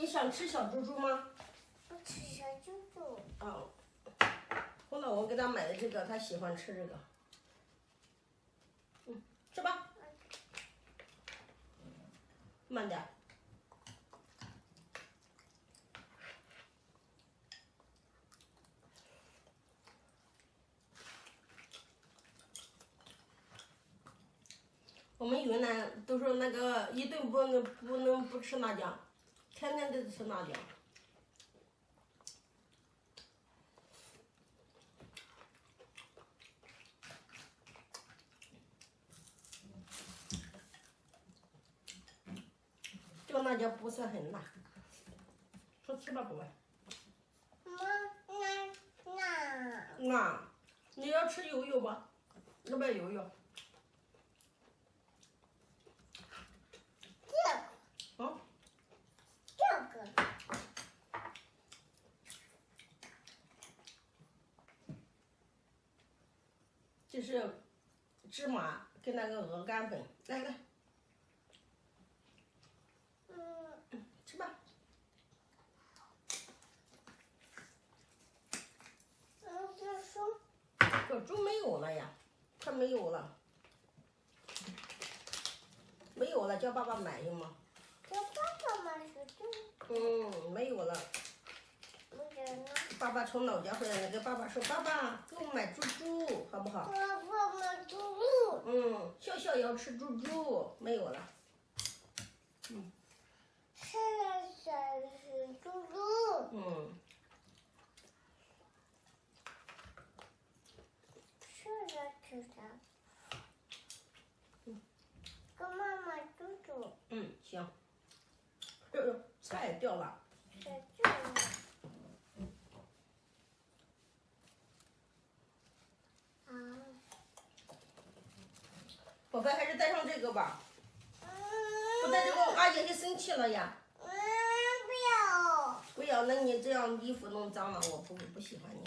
你想吃小猪猪吗？不吃小猪猪。哦。后来我给他买的这个，他喜欢吃这个。吃吧。慢点。我们云南都说那个一顿不能不吃辣酱，天天得吃辣酱。这个辣椒不是很辣，说吃吧，宝贝。辣，你要吃油油吧？要不要油油？啊？这个。这是芝麻跟那个鹅肝粉，来来。吃吧。小猪没有了呀，它没有了，没有了，叫爸爸买行吗？叫爸爸买小猪。没有了。爸爸从老家回来，跟爸爸说，爸爸给我买猪猪，好不好？爸爸买猪猪。笑笑要吃猪猪，没有了。是猪猪。吃啥？跟妈妈猪猪。行。菜掉了。在这里。宝贝，还是带上这个吧。不带这个，阿姨就生气了呀。不要。不要，那你这样衣服弄脏了，我不喜欢你。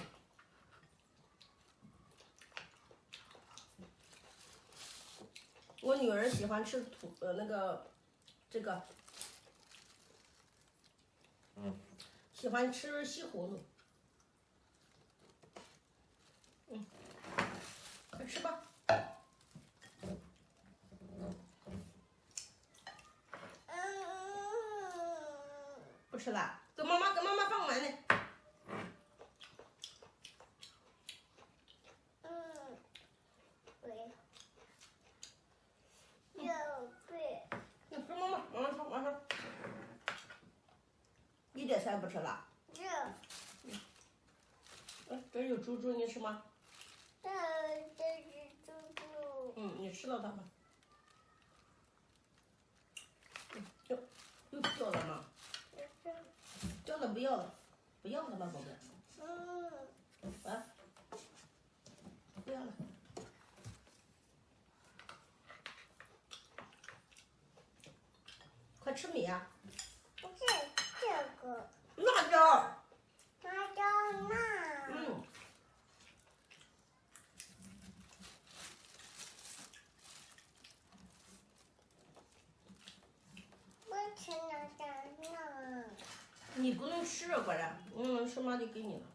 我女儿喜欢吃这个，喜欢吃西葫芦。快吃吧。不吃了，给妈妈放碗里。给妈妈，往上。一点菜不吃了。这有猪猪，你吃吗？这是猪猪。你吃了它吧。又掉了吗？掉了不要了，不要了吧，宝贝。不要了。快吃米呀！不是这个。辣椒。辣椒辣。不吃辣椒辣。你不能吃啊，果然，吃嘛就给你了。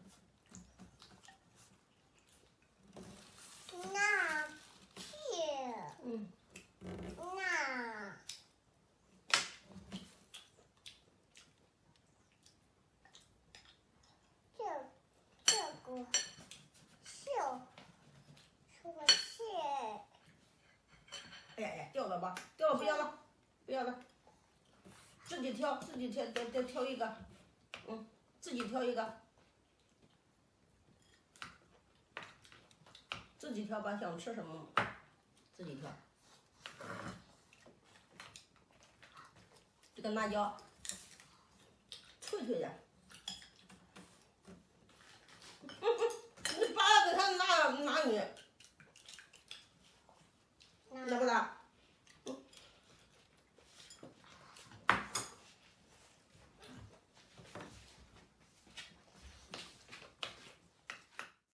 辣屁。辣。这个笑，说个谢。哎呀，掉了吧？掉了，不要了，不要了。自己挑，再挑一个。自己挑一个。自己挑吧，想吃什么，自己挑。这个辣椒，脆脆的。你扒拉给他拿你。